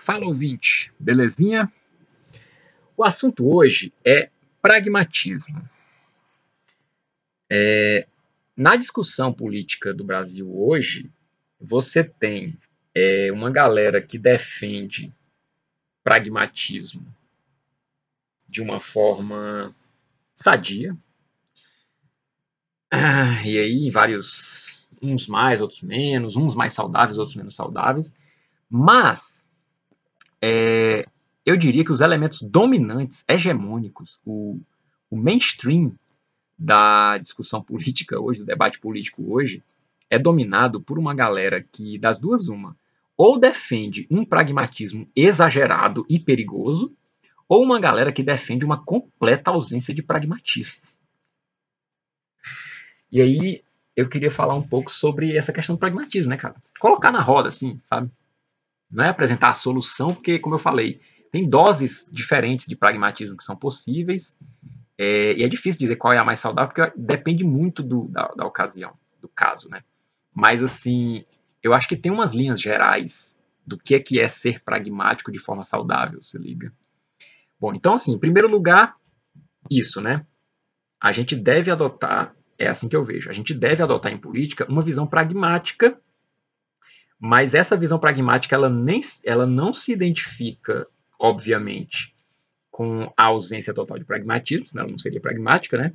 Fala, ouvinte, belezinha? O assunto hoje é pragmatismo. Na discussão política do Brasil hoje, você tem uma galera que defende pragmatismo de uma forma sadia, e aí vários, uns mais, outros menos, uns mais saudáveis, outros menos saudáveis, mas eu diria que os elementos dominantes, hegemônicos, o mainstream da discussão política hoje, do debate político hoje, é dominado por uma galera que, das duas, uma, ou defende um pragmatismo exagerado e perigoso, ou uma galera que defende uma completa ausência de pragmatismo. E aí, eu queria falar um pouco sobre essa questão do pragmatismo, né, cara? Colocar na roda, assim, sabe? Não é apresentar a solução, porque, como eu falei, tem doses diferentes de pragmatismo que são possíveis, e é difícil dizer qual é a mais saudável, porque depende muito da ocasião, do caso, né? Mas, assim, eu acho que tem umas linhas gerais do que é ser pragmático de forma saudável, se liga. Bom, então, assim, em primeiro lugar, isso, né? A gente deve adotar, é assim que eu vejo, a gente deve adotar em política uma visão pragmática, mas essa visão pragmática, ela não se identifica, obviamente, com a ausência total de pragmatismo, senão ela não seria pragmática, né?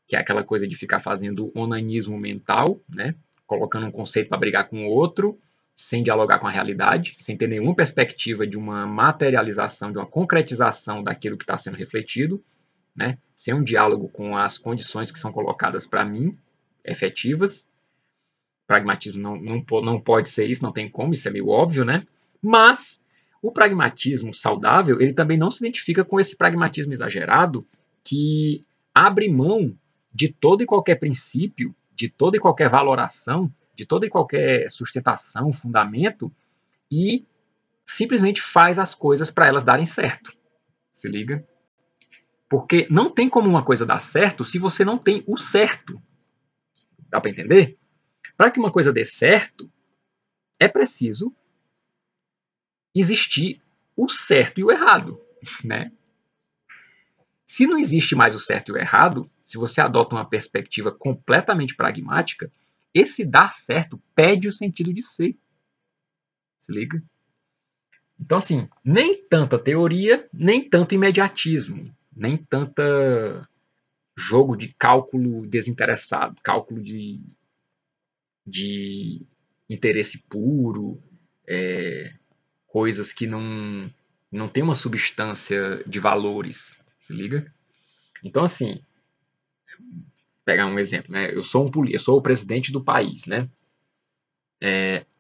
Que é aquela coisa de ficar fazendo onanismo mental, né? Colocando um conceito para brigar com o outro, sem dialogar com a realidade, sem ter nenhuma perspectiva de uma materialização, de uma concretização daquilo que está sendo refletido, né? Sem um diálogo com as condições que são colocadas para mim, efetivas. Pragmatismo não pode ser isso, não tem como, isso é meio óbvio, né? Mas o pragmatismo saudável, ele também não se identifica com esse pragmatismo exagerado que abre mão de todo e qualquer princípio, de toda e qualquer valoração, de toda e qualquer sustentação, fundamento, e simplesmente faz as coisas para elas darem certo. Se liga? Porque não tem como uma coisa dar certo se você não tem o certo. Dá para entender? Para que uma coisa dê certo, é preciso existir o certo e o errado, né? Se não existe mais o certo e o errado, se você adota uma perspectiva completamente pragmática, esse dar certo perde o sentido de ser. Se liga? Então, assim, nem tanta teoria, nem tanto imediatismo, nem tanta jogo de cálculo desinteressado, cálculo de interesse puro, coisas que não tem uma substância de valores, se liga? Então, assim, pegar um exemplo, né? Eu sou o presidente do país, né?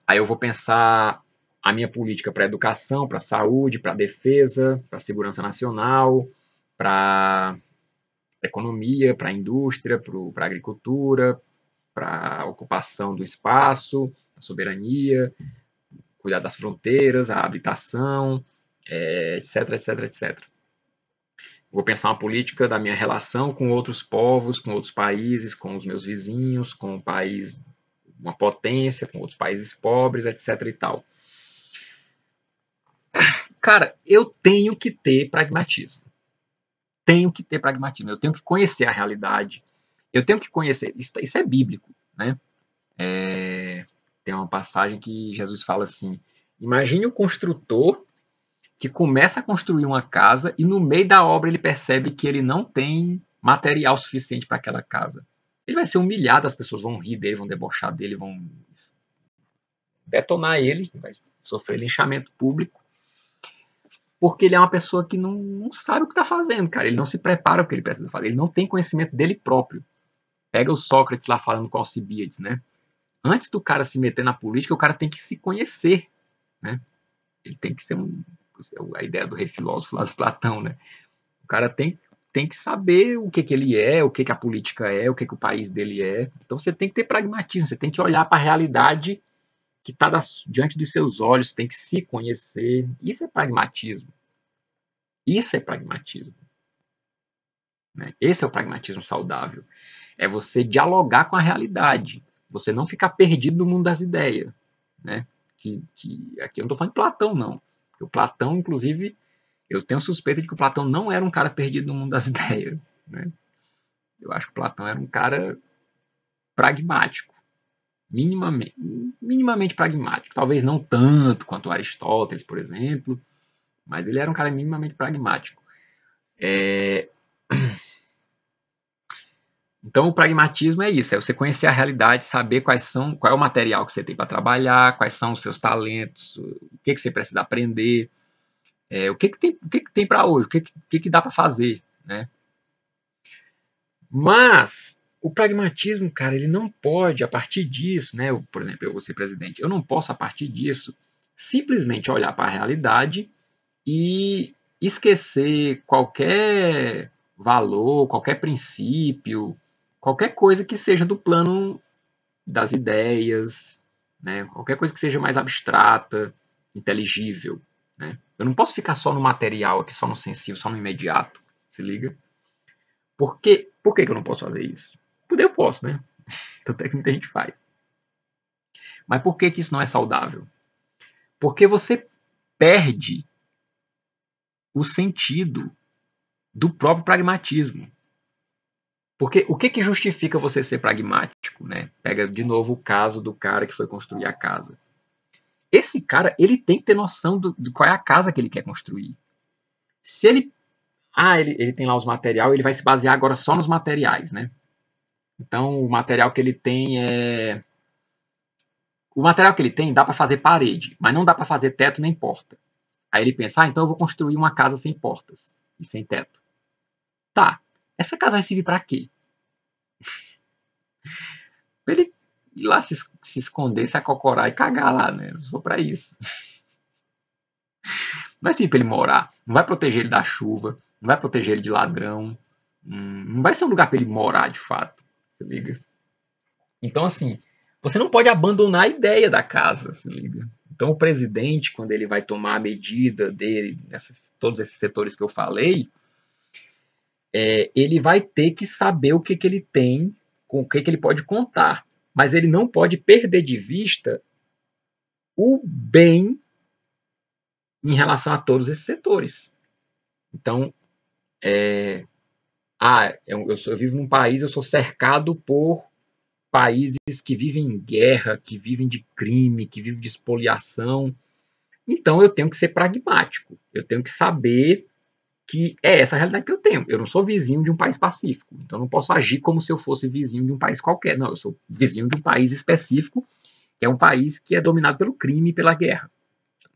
Aí eu vou pensar a minha política para a educação, para a saúde, para a defesa, para a segurança nacional, para a economia, para a indústria, para a agricultura, para a ocupação do espaço, a soberania, cuidar das fronteiras, a habitação, etc, etc, etc. Vou pensar uma política da minha relação com outros povos, com outros países, com os meus vizinhos, com um país, uma potência, com outros países pobres, etc e tal. Cara, eu tenho que ter pragmatismo. Tenho que ter pragmatismo. Eu tenho que conhecer a realidade. Eu tenho que conhecer. Isso é bíblico, né? Tem uma passagem que Jesus fala assim: imagine o construtor que começa a construir uma casa e no meio da obra ele percebe que ele não tem material suficiente para aquela casa. Ele vai ser humilhado, as pessoas vão rir dele, vão debochar dele, vão detonar ele, vai sofrer linchamento público, porque ele é uma pessoa que não sabe o que está fazendo, cara. Ele não se prepara para o que ele precisa fazer, ele não tem conhecimento dele próprio. Pega o Sócrates lá falando com Alcibiades, né? Antes do cara se meter na política, o cara tem que se conhecer, né? Ele tem que ser a ideia do rei filósofo lá do Platão, né? O cara tem que saber o que ele é, o que a política é, o que o país dele é. Então você tem que ter pragmatismo, você tem que olhar para a realidade que está diante dos seus olhos, você tem que se conhecer. Isso é pragmatismo. Isso é pragmatismo. Né? Esse é o pragmatismo saudável. É você dialogar com a realidade. Você não ficar perdido no mundo das ideias. Né? Aqui eu não estou falando de Platão, não. O Platão, inclusive, eu tenho suspeita de que o Platão não era um cara perdido no mundo das ideias, né? Eu acho que o Platão era um cara pragmático, minimamente pragmático. Talvez não tanto quanto Aristóteles, por exemplo, mas ele era um cara minimamente pragmático. Então, o pragmatismo é isso, é você conhecer a realidade, saber qual é o material que você tem para trabalhar, quais são os seus talentos, o que você precisa aprender, o que tem para hoje, o que dá para fazer, né? Mas o pragmatismo, cara, ele não pode, a partir disso, né? Por exemplo, eu vou ser presidente, eu não posso, a partir disso, simplesmente olhar para a realidade e esquecer qualquer valor, qualquer princípio, qualquer coisa que seja do plano das ideias, né? Qualquer coisa que seja mais abstrata, inteligível, né? Eu não posso ficar só no material, aqui só no sensível, só no imediato, se liga? Por que eu não posso fazer isso? Poder eu posso, né? Tanto é que muita gente faz. Mas por que isso não é saudável? Porque você perde o sentido do próprio pragmatismo. Porque o que justifica você ser pragmático, né? Pega de novo o caso do cara que foi construir a casa. Esse cara, ele tem que ter noção de qual é a casa que ele quer construir. Se ele ele tem lá os materiais, ele vai se basear agora só nos materiais, né? Então, o material que ele tem é... O material que ele tem dá para fazer parede, mas não dá para fazer teto nem porta. Aí ele pensa, então eu vou construir uma casa sem portas e sem teto. Tá, essa casa vai servir para quê? Pra ele ir lá se esconder, se acocorar e cagar lá, né? Só para isso. Não vai servir para ele morar, não vai proteger ele da chuva, não vai proteger ele de ladrão, não vai ser um lugar para ele morar de fato, se liga? Então, assim, você não pode abandonar a ideia da casa, se liga? Então, o presidente, quando ele vai tomar a medida dele, todos esses setores que eu falei, ele vai ter que saber o que ele tem, com o que ele pode contar. Mas ele não pode perder de vista o bem em relação a todos esses setores. Então, eu vivo num país, eu sou cercado por países que vivem em guerra, que vivem de crime, que vivem de expoliação. Então eu tenho que ser pragmático. Eu tenho que saber que é essa a realidade que eu tenho. Eu não sou vizinho de um país pacífico. Então eu não posso agir como se eu fosse vizinho de um país qualquer. Não, eu sou vizinho de um país específico, que é um país que é dominado pelo crime e pela guerra.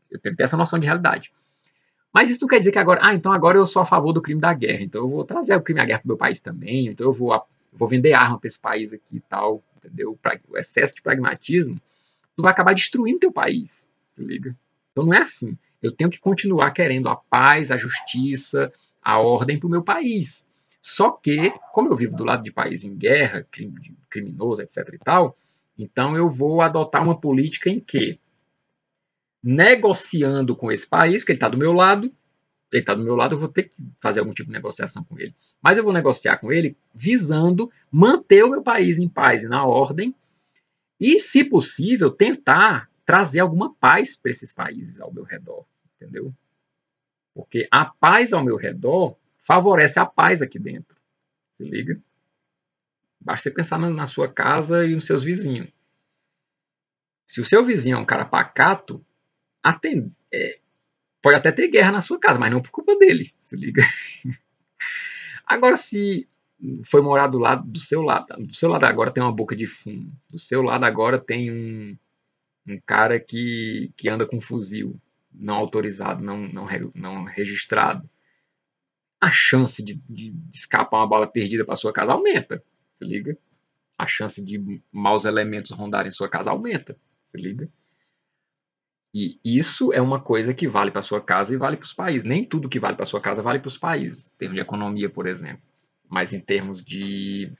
Eu tenho que ter essa noção de realidade. Mas isso não quer dizer que agora, então agora eu sou a favor do crime da guerra. Então eu vou trazer o crime da guerra para o meu país também. Então eu vou vender arma para esse país aqui e tal. Entendeu? O excesso de pragmatismo, tu vai acabar destruindo teu país. Se liga? Então não é assim. Eu tenho que continuar querendo a paz, a justiça, a ordem para o meu país. Só que, como eu vivo do lado de país em guerra, criminoso, etc e tal, então eu vou adotar uma política em que, negociando com esse país, porque ele está do meu lado, eu vou ter que fazer algum tipo de negociação com ele. Mas eu vou negociar com ele visando manter o meu país em paz e na ordem e, se possível, tentar trazer alguma paz para esses países ao meu redor, entendeu? Porque a paz ao meu redor favorece a paz aqui dentro. Se liga? Basta você pensar na sua casa e nos seus vizinhos. Se o seu vizinho é um cara pacato, pode até ter guerra na sua casa, mas não por culpa dele. Se liga? Agora, se foi morar do seu lado agora tem uma boca de fumo, do seu lado agora tem um cara que anda com um fuzil não autorizado, não registrado, a chance de escapar uma bala perdida para sua casa aumenta, se liga? A chance de maus elementos rondarem sua casa aumenta, se liga? E isso é uma coisa que vale para sua casa e vale para os países. Nem tudo que vale para sua casa vale para os países, em termos de economia, por exemplo. Mas em termos de...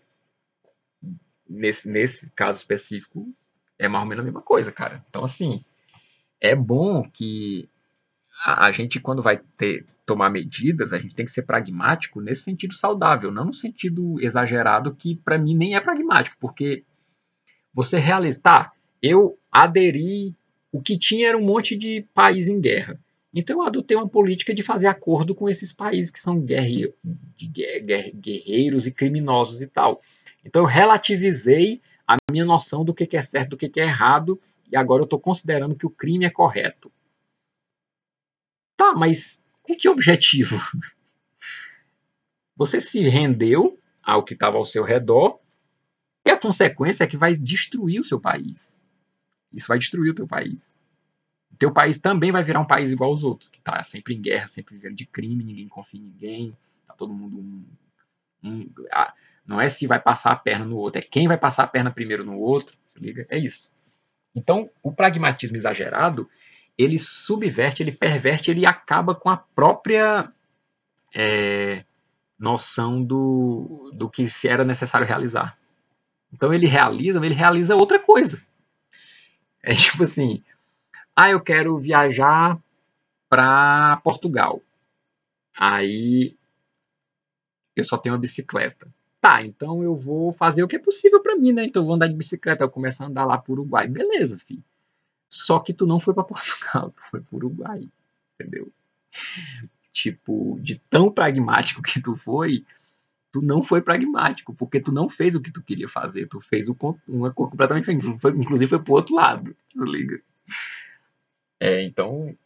Nesse caso específico, é mais ou menos a mesma coisa, cara. Então, assim, é bom que a gente, quando vai tomar medidas, a gente tem que ser pragmático nesse sentido saudável, não no sentido exagerado, que para mim nem é pragmático, porque você realiza, tá, eu aderi, o que tinha era um monte de país em guerra. Então eu adotei uma política de fazer acordo com esses países que são guerreiros e criminosos e tal. Então eu relativizei a minha noção do que é certo, do que é errado, e agora eu estou considerando que o crime é correto. Tá, mas com que objetivo? Você se rendeu ao que estava ao seu redor, e a consequência é que vai destruir o seu país. Isso vai destruir o teu país. O teu país também vai virar um país igual aos outros, que está sempre em guerra, sempre vivendo de crime, ninguém confia em ninguém, tá todo mundo não é se vai passar a perna no outro, é quem vai passar a perna primeiro no outro, se liga? É isso. Então, o pragmatismo exagerado, ele subverte, ele perverte, ele acaba com a própria noção do que se era necessário realizar. Então ele realiza outra coisa. É tipo assim, eu quero viajar para Portugal. Aí eu só tenho uma bicicleta. Tá, então eu vou fazer o que é possível para mim, né? Então eu vou andar de bicicleta, eu começo a andar lá para o Uruguai. Beleza, filho. Só que tu não foi para Portugal, tu foi para o Uruguai, entendeu? Tipo, de tão pragmático que tu não foi pragmático, porque tu não fez o que tu queria fazer, tu fez uma coisa completamente diferente, inclusive foi pro outro lado, se liga? Então,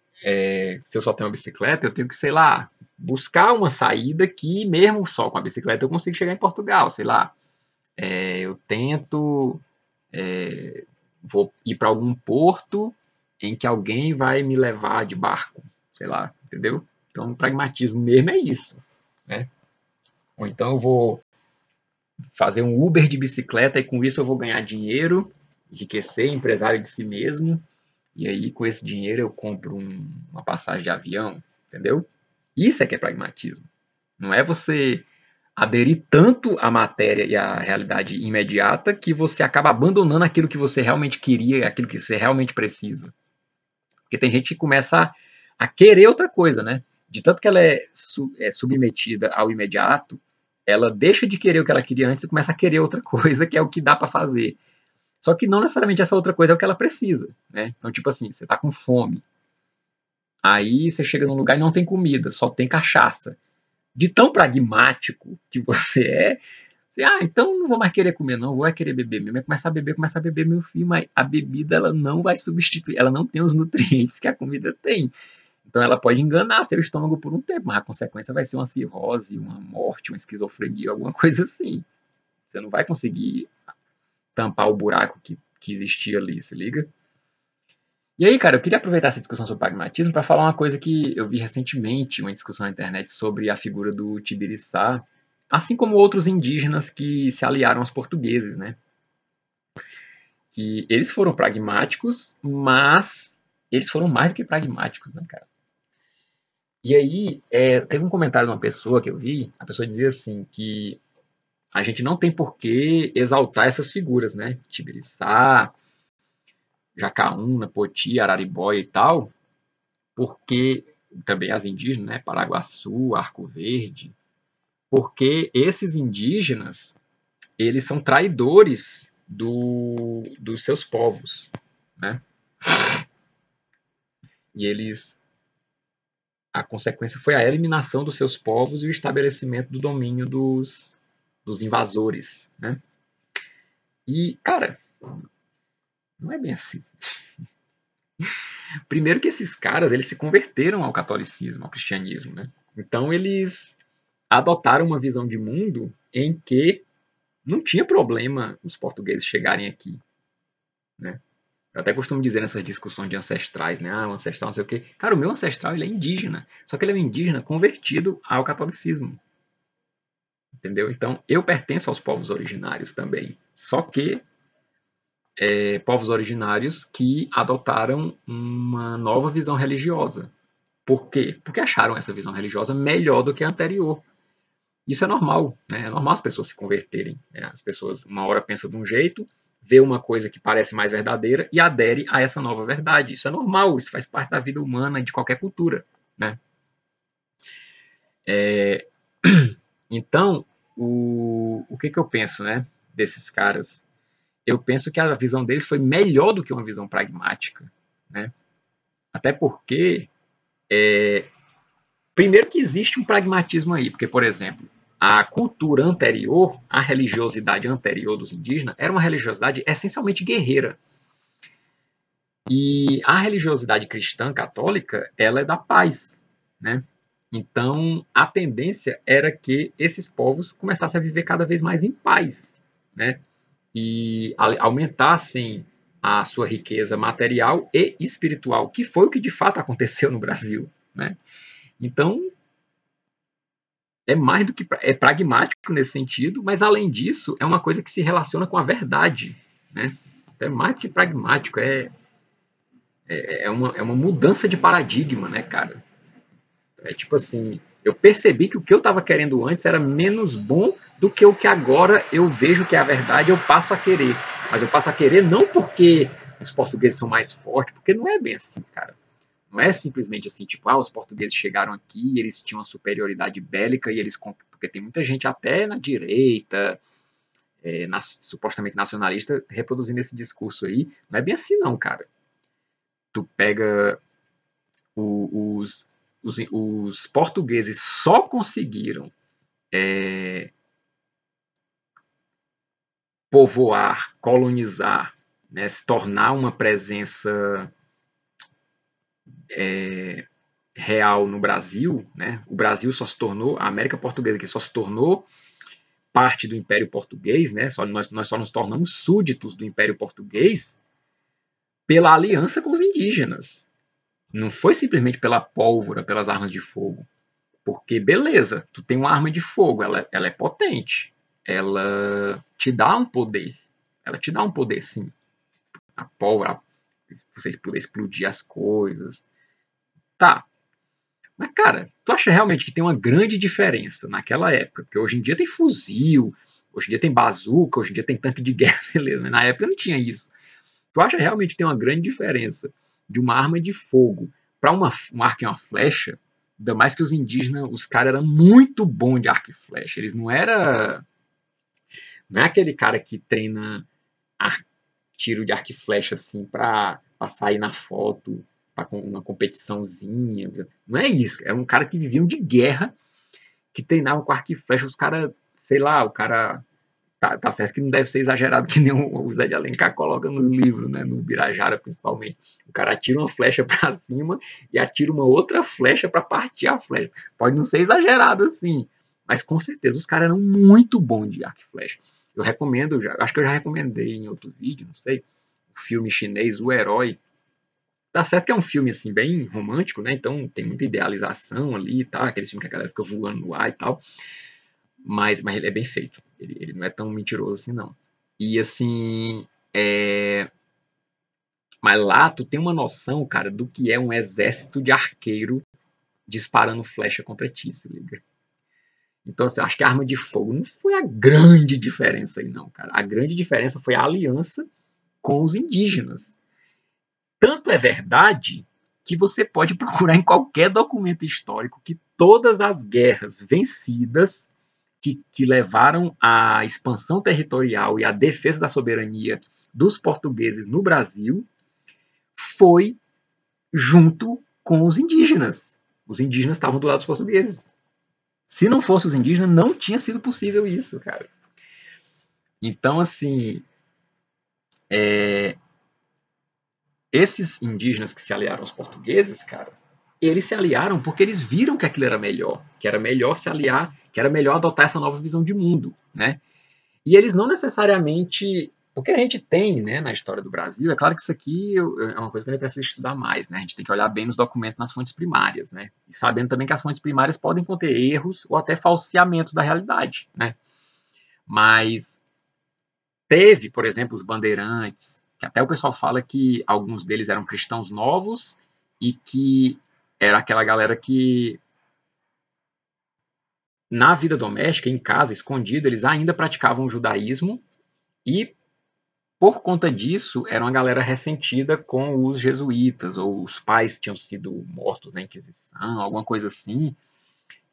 se eu só tenho uma bicicleta, eu tenho que, sei lá, buscar uma saída que, mesmo só com a bicicleta, eu consigo chegar em Portugal, sei lá. Eu tento, vou ir para algum porto em que alguém vai me levar de barco, sei lá, entendeu? Então, o pragmatismo mesmo é isso, né? Ou então eu vou fazer um Uber de bicicleta e com isso eu vou ganhar dinheiro, enriquecer, empresário de si mesmo, e aí com esse dinheiro eu compro uma passagem de avião, entendeu? Isso é que é pragmatismo. Não é você aderir tanto à matéria e à realidade imediata que você acaba abandonando aquilo que você realmente queria, aquilo que você realmente precisa. Porque tem gente que começa a querer outra coisa, né? De tanto que ela é submetida ao imediato, ela deixa de querer o que ela queria antes e começa a querer outra coisa, que é o que dá para fazer. Só que não necessariamente essa outra coisa é o que ela precisa, né? Então, tipo assim, você tá com fome. Aí você chega num lugar e não tem comida, só tem cachaça. De tão pragmático que você você, então não vou mais querer comer, não, vou querer beber mesmo. Começa a beber, meu filho, mas a bebida ela não vai substituir, ela não tem os nutrientes que a comida tem. Então ela pode enganar seu estômago por um tempo, mas a consequência vai ser uma cirrose, uma morte, uma esquizofrenia, alguma coisa assim. Você não vai conseguir tampar o buraco que existia ali, se liga? E aí, cara, eu queria aproveitar essa discussão sobre pragmatismo para falar uma coisa que eu vi recentemente, uma discussão na internet sobre a figura do Tibiriçá, assim como outros indígenas que se aliaram aos portugueses, né? Que eles foram pragmáticos, mas eles foram mais do que pragmáticos, né, cara? E aí, teve um comentário de uma pessoa que eu vi, a pessoa dizia assim, que a gente não tem por que exaltar essas figuras, né? Tibiriçá, Jacaúna, Poti, Araribóia e tal, porque também as indígenas, né? Paraguaçu, Arco Verde, porque esses indígenas, eles são traidores dos seus povos, né? E a consequência foi a eliminação dos seus povos e o estabelecimento do domínio dos invasores, né? E, cara, não é bem assim. Primeiro que esses caras, eles se converteram ao catolicismo, ao cristianismo, né? Então eles adotaram uma visão de mundo em que não tinha problema os portugueses chegarem aqui, né? Eu até costumo dizer nessas discussões de ancestrais, né? O ancestral não sei o quê. Cara, o meu ancestral, ele é indígena. Só que ele é um indígena convertido ao catolicismo. Entendeu? Então, eu pertenço aos povos originários também. Só que povos originários que adotaram uma nova visão religiosa. Por quê? Porque acharam essa visão religiosa melhor do que a anterior. Isso é normal, né? É normal as pessoas se converterem, né? As pessoas, uma hora pensam de um jeito, vê uma coisa que parece mais verdadeira e adere a essa nova verdade. Isso é normal, isso faz parte da vida humana de qualquer cultura, né? Então, o que eu penso, né, desses caras? Eu penso que a visão deles foi melhor do que uma visão pragmática, né? Até porque Primeiro que existe um pragmatismo aí, porque, por exemplo, a cultura anterior, a religiosidade anterior dos indígenas, era uma religiosidade essencialmente guerreira. E a religiosidade cristã católica, ela é da paz, né? Então, a tendência era que esses povos começassem a viver cada vez mais em paz, né? E aumentassem a sua riqueza material e espiritual, que foi o que de fato aconteceu no Brasil, né? Então, é mais do que é pragmático nesse sentido, mas além disso, é uma coisa que se relaciona com a verdade, né? Então, é mais do que pragmático, é uma mudança de paradigma, né, cara? É tipo assim, eu percebi que o que eu estava querendo antes era menos bom do que o que agora eu vejo que é a verdade, eu passo a querer. Mas eu passo a querer não porque os portugueses são mais fortes, porque não é bem assim, cara. Não é simplesmente assim, tipo, os portugueses chegaram aqui e eles tinham uma superioridade bélica e eles. Porque tem muita gente até na direita, supostamente nacionalista, reproduzindo esse discurso aí. Não é bem assim, não, cara. Tu pega os, os portugueses só conseguiram povoar, colonizar, né, se tornar uma presença real no Brasil, né? O Brasil só se tornou, a América Portuguesa que só se tornou parte do Império Português, né? Nós só nos tornamos súditos do Império Português pela aliança com os indígenas. Não foi simplesmente pela pólvora, pelas armas de fogo. Porque, beleza, tu tem uma arma de fogo, ela é potente. Ela te dá um poder. Ela te dá um poder, sim. A pólvora, você poder explodir as coisas. Tá. Mas, cara, tu acha realmente que tem uma grande diferença naquela época? Porque hoje em dia tem fuzil, hoje em dia tem bazuca, hoje em dia tem tanque de guerra, beleza. Mas na época não tinha isso. Tu acha realmente que tem uma grande diferença de uma arma de fogo para um arco e uma flecha? Ainda mais que os indígenas, os caras eram muito bons de arco e flecha. Eles não é aquele cara que treina tiro de arco e flecha assim pra sair na foto, pra uma competiçãozinha. Não é isso. Era um cara que viviam de guerra, que treinava com arco e flecha. Os caras, sei lá, o cara. Tá certo que não deve ser exagerado que nem o Zé de Alencar coloca no livro, né, no Birajara principalmente. O cara atira uma flecha para cima e atira uma outra flecha para partir a flecha. Pode não ser exagerado assim, mas com certeza os caras eram muito bons de arco e flecha. Eu recomendo, acho que eu já recomendei em outro vídeo, não sei, o filme chinês O Herói. Tá certo que é um filme assim bem romântico, né? Então tem muita idealização ali, tá? Aquele filme que a galera fica voando no ar e tal. Mas ele é bem feito. Ele não é tão mentiroso assim, não. E assim. Mas lá tu tem uma noção, cara, do que é um exército de arqueiro disparando flecha contra ti, se liga. Então, assim, acho que a arma de fogo não foi a grande diferença aí, não, cara. A grande diferença foi a aliança com os indígenas. Tanto é verdade que você pode procurar em qualquer documento histórico que todas as guerras vencidas que levaram à expansão territorial e à defesa da soberania dos portugueses no Brasil foi junto com os indígenas. Os indígenas estavam do lado dos portugueses. Se não fosse os indígenas, não tinha sido possível isso, cara. Então, assim, esses indígenas que se aliaram aos portugueses, cara, eles se aliaram porque eles viram que aquilo era melhor, que era melhor se aliar, que era melhor adotar essa nova visão de mundo, né? E eles não necessariamente. O que a gente tem, né, na história do Brasil, é claro que isso aqui é uma coisa que a gente precisa estudar mais, né? A gente tem que olhar bem nos documentos nas fontes primárias, né? E sabendo também que as fontes primárias podem conter erros ou até falseamentos da realidade, né? Mas teve, por exemplo, os bandeirantes, que até o pessoal fala que alguns deles eram cristãos novos e que era aquela galera que na vida doméstica, em casa, escondido, eles ainda praticavam o judaísmo e por conta disso, era uma galera ressentida com os jesuítas, ou os pais tinham sido mortos na Inquisição, alguma coisa assim.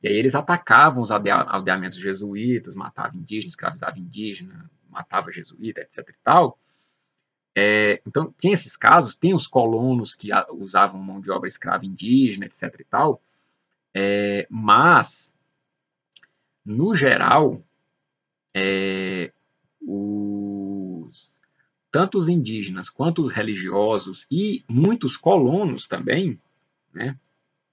E aí eles atacavam os aldeamentos jesuítas, matavam indígenas, escravizavam indígena, matava jesuíta, etc e tal, Então, tem esses casos, tem os colonos que usavam mão de obra escrava indígena, etc. e tal, mas, no geral, tanto os indígenas quanto os religiosos e muitos colonos também, né?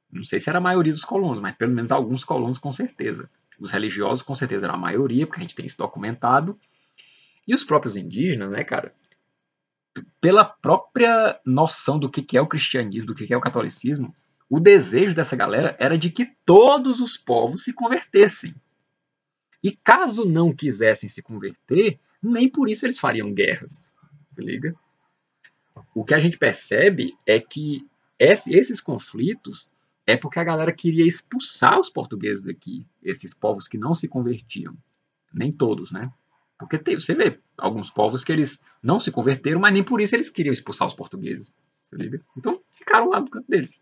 Não sei se era a maioria dos colonos, mas pelo menos alguns colonos com certeza. Os religiosos com certeza eram a maioria, porque a gente tem isso documentado. E os próprios indígenas, né, cara? Pela própria noção do que é o cristianismo, do que é o catolicismo, o desejo dessa galera era de que todos os povos se convertessem. E caso não quisessem se converter, nem por isso eles fariam guerras. Se liga? O que a gente percebe é que esses conflitos é porque a galera queria expulsar os portugueses daqui, esses povos que não se convertiam. Nem todos, né? Porque você vê alguns povos que eles não se converteram, mas nem por isso eles queriam expulsar os portugueses. Você liga? Então ficaram lá no canto deles.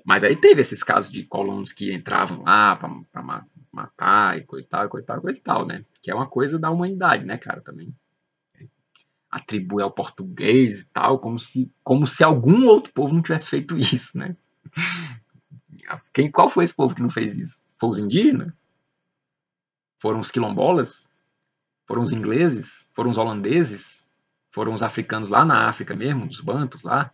Mas aí teve esses casos de colonos que entravam lá para matar e coisa e tal, coisa e tal, coisa e tal, né? Que é uma coisa da humanidade, né, cara, também. Atribui ao português e tal, como se algum outro povo não tivesse feito isso, né? Qual foi esse povo que não fez isso? Foi os indígenas? Foram os quilombolas? Foram os ingleses? Foram os holandeses? Foram os africanos lá na África mesmo, os bantos lá?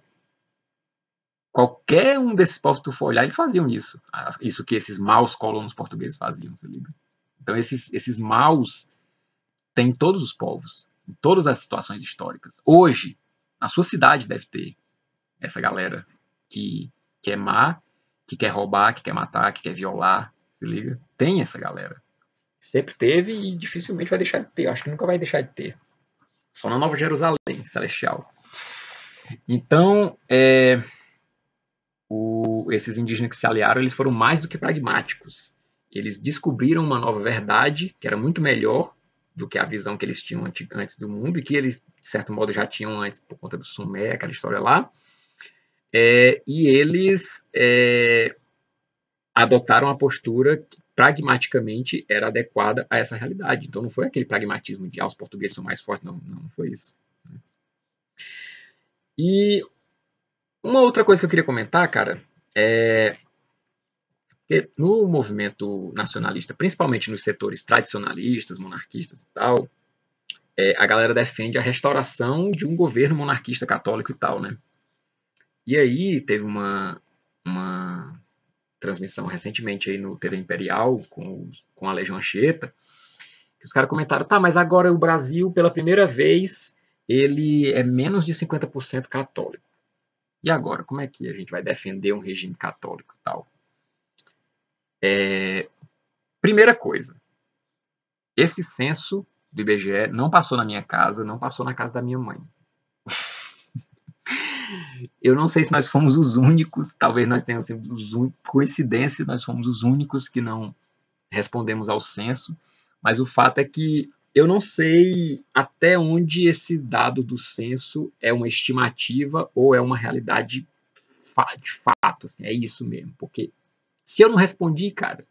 Qualquer um desses povos que tu for olhar, eles faziam isso. Isso que esses maus colonos portugueses faziam, você liga? Então esses maus tem em todos os povos, em todas as situações históricas. Hoje, na sua cidade deve ter essa galera que é má, que quer roubar, que quer matar, que quer violar, se liga? Tem essa galera. Sempre teve e dificilmente vai deixar de ter. Eu acho que nunca vai deixar de ter. Só na Nova Jerusalém Celestial. Então, esses indígenas que se aliaram, eles foram mais do que pragmáticos. Eles descobriram uma nova verdade, que era muito melhor do que a visão que eles tinham antes do mundo, e que eles, de certo modo, já tinham antes por conta do Sumer, aquela história lá. E eles adotaram a postura que pragmaticamente era adequada a essa realidade. Então não foi aquele pragmatismo de os portugueses são mais fortes, não foi isso. E uma outra coisa que eu queria comentar, cara, é que no movimento nacionalista, principalmente nos setores tradicionalistas, monarquistas e tal, a galera defende a restauração de um governo monarquista católico e tal, né? E aí teve uma transmissão recentemente aí no TV Imperial com a Legião Anchieta, que os caras comentaram, tá, mas agora o Brasil, pela primeira vez, ele é menos de 50% católico. E agora, como é que a gente vai defender um regime católico e tal? Primeira coisa, esse censo do IBGE não passou na minha casa, não passou na casa da minha mãe. Eu não sei se nós fomos os únicos, talvez nós tenhamos sido coincidência, nós fomos os únicos que não respondemos ao censo, mas o fato é que eu não sei até onde esse dado do censo é uma estimativa ou é uma realidade de fato, assim, é isso mesmo, porque se eu não respondi, cara,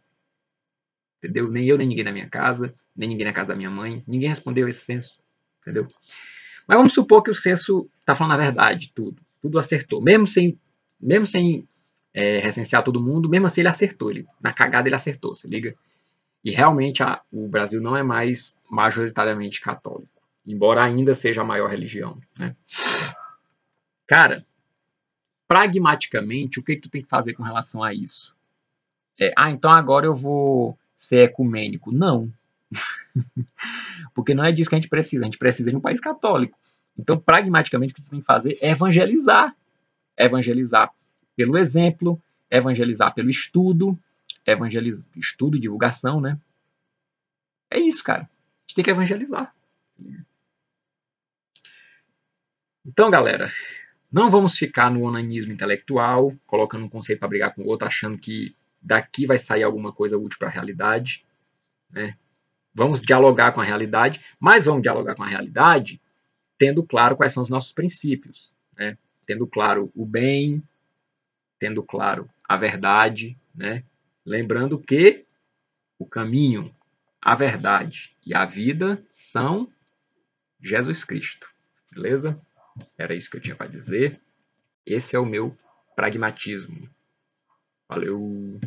entendeu? Nem eu, nem ninguém na minha casa, nem ninguém na casa da minha mãe, ninguém respondeu esse censo, entendeu? Mas vamos supor que o censo está falando a verdade, tudo acertou, mesmo sem recensear todo mundo, mesmo assim ele acertou, na cagada ele acertou, se liga? E realmente o Brasil não é mais majoritariamente católico, embora ainda seja a maior religião, né? Cara, pragmaticamente, o que tu tem que fazer com relação a isso? Então agora eu vou ser ecumênico. Não, porque não é disso que a gente precisa de um país católico. Então, pragmaticamente, o que tu tem que fazer é evangelizar. Evangelizar pelo exemplo, evangelizar pelo estudo, estudo e divulgação, né? É isso, cara. A gente tem que evangelizar. Então, galera, não vamos ficar no onanismo intelectual, colocando um conceito para brigar com o outro, achando que daqui vai sair alguma coisa útil para a realidade, né? Vamos dialogar com a realidade, mas vamos dialogar com a realidade tendo claro quais são os nossos princípios, né? Tendo claro o bem, tendo claro a verdade, né? Lembrando que o caminho, a verdade e a vida são Jesus Cristo. Beleza? Era isso que eu tinha para dizer. Esse é o meu pragmatismo. Valeu!